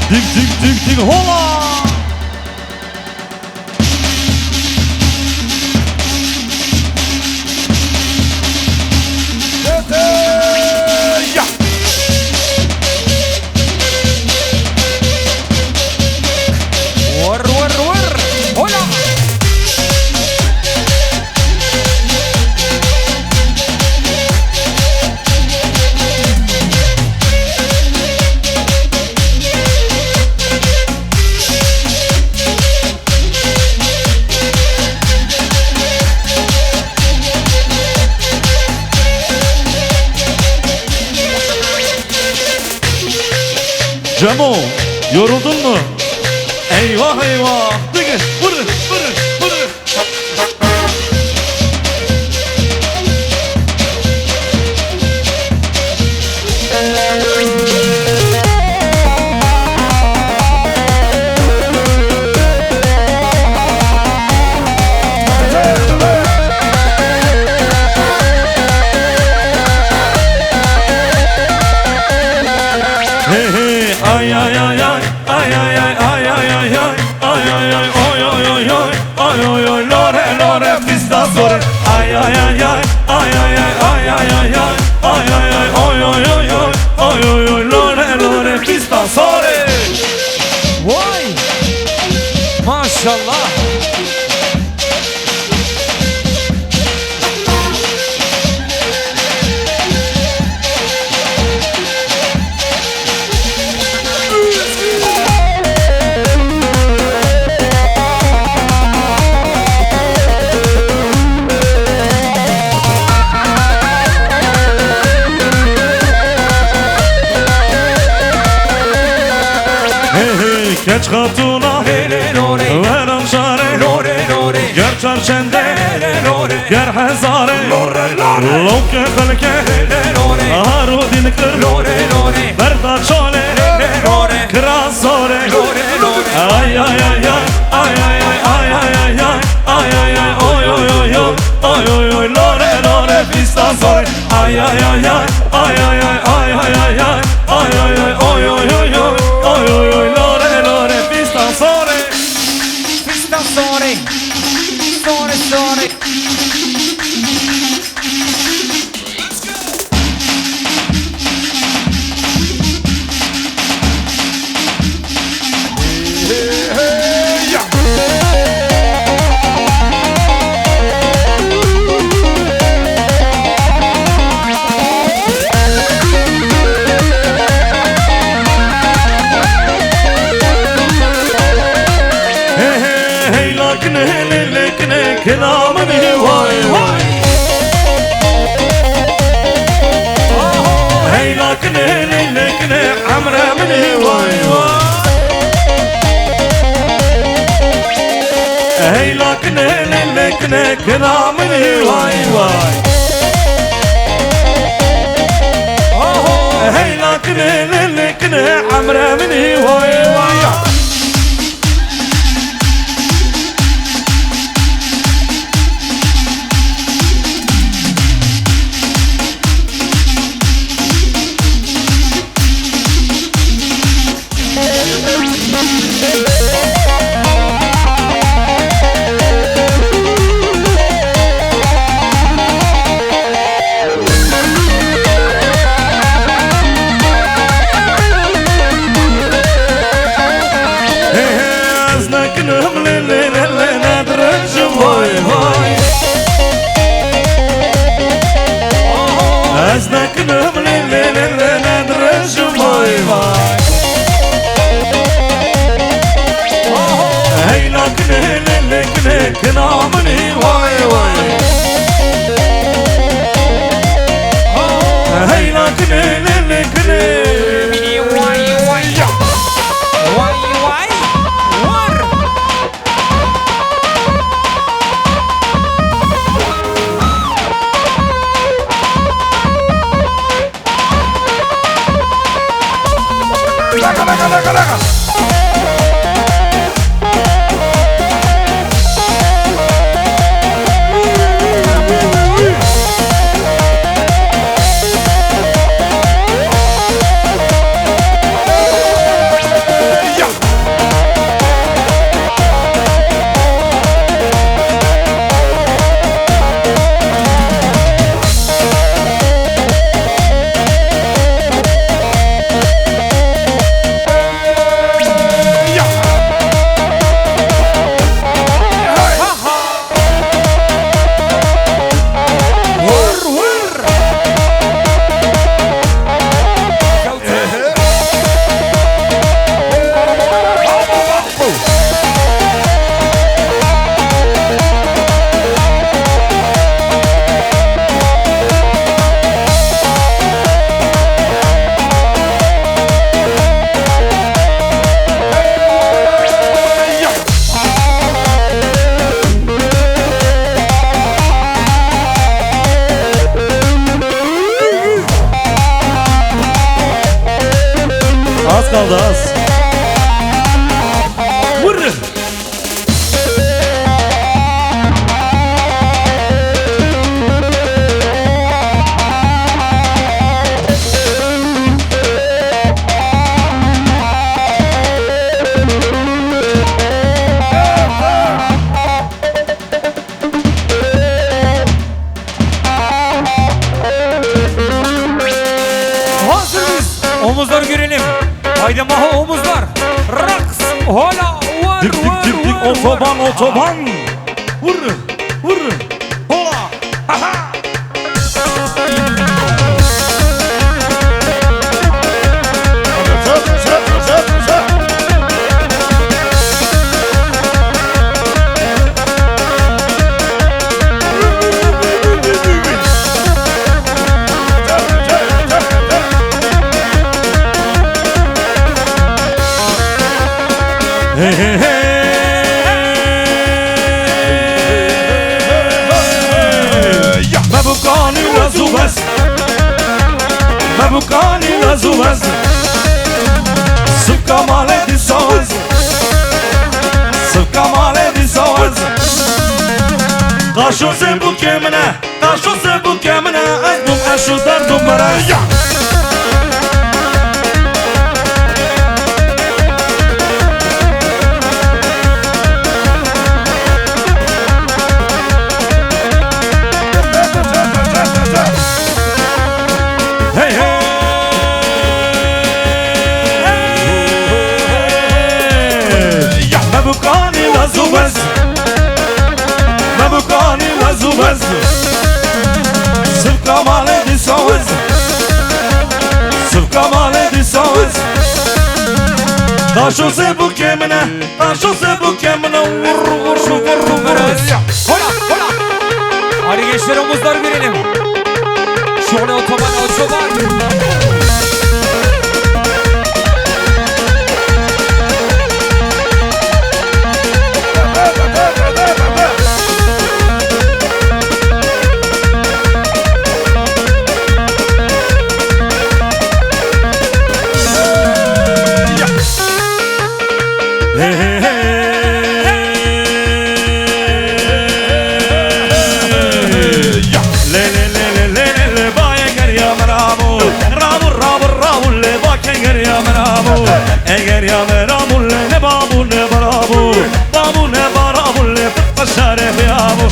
Dig dig dig dig hola. Cemo, yoruldun mu? Eyvah eyvah. Dıgı, vırı, vırı, vırı. Hey hey, ay ay ay ay, ay ay ay ay ay ay ay, ay ay ay, oy oy oy oy, oy oy oy, lore lore, pista sore, ay ay ay ay, ay ay ay ay ay ay ay, ay ay ay, oy oy oy oy, oy oy oy, lore lore, pista sore. Vay! Maşallah! Geç hatuna verem şare ger çarşende ger hezare loke halke haru din kır berda çole krasore ay ay ay ay ay ay ay ay ay ay ay ay oy oy oy oy oy oy lore lore pista sore ay ay ay ay ay ay ay ay ay ay ay ay ay ay oy oy oy oy oy oy lore lore pista sore Pista sore! Sore sore! kelamını vay vay hey lakne lelekne amramını vay vay hey lakne lelekne kelamını vay vay hey lakne lelekne amramını vay vay Kenamını vay vay hey lakne lelekne Vay vay! Vay vay! Var! Laka kaldı az. Vur. Hazırız. Omuzlar görelim. Haydi maho omuzlar. Raks. Hola. Var Dik dik var dik dik var. otoban otoban. Vur. Vur. Hola. Ha ha. Hey hey hey. ما بكاني لازو بس ما بكاني لازو بس سبكا مالي دي سوز سبكا مالي دي سوز قاشو زبو كمنا قاشو زبو كمنا أزبوم أشو دردو مرا Hey hey. ما بكاني لازوبز ما بكاني لازوبز سبكا مالي دي سوز سبكا مالي دي سوز قاشو زبو كمنا قاشو زبو كمنا ور ور شو ور ور Hola hola. Hadi gençler omuzlar görelim. Şöyle otoban otoban. Hey hey hey. Le le le le le le baya ger ya meramu ramu ramu ramu le baya ger ya meramu eger ya meramu le babu ne barabu babu ne barabu le pashare fiyamu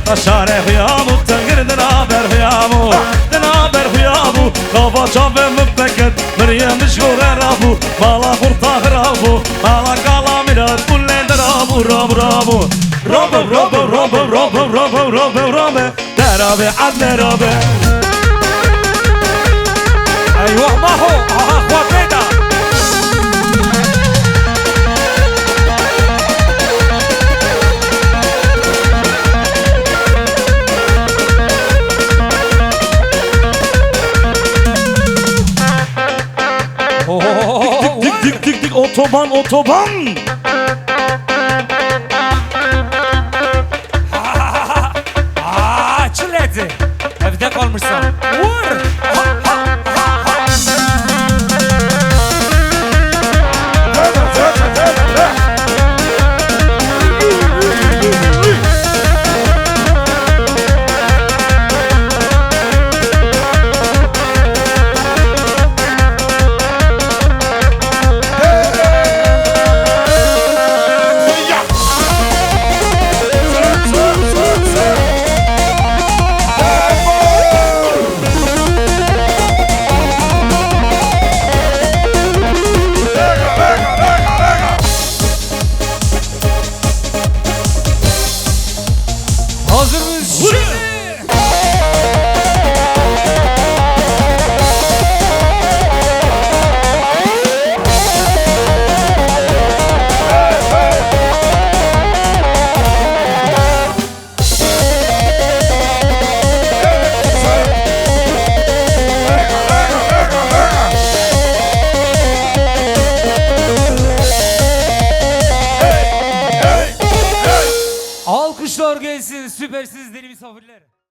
pashare fiyamu tangir dina ber fiyamu kava çave mübeket Meryem şure rabu mala kurta rabu mala kalamirat kulle rabu rabu rabu rabu rabu rabu rabu rabu rabu rabu terabe adle rabe Eyvah maho. Aha kuafeda. dik dik dik dik otoban otoban Aa, çiledi. Evde kalmışsın. Vur. Ha, ha, ha, ha. Hazır mıyız? Şimdi. Alkışlar gelsin, süpersiniz deli misafirler.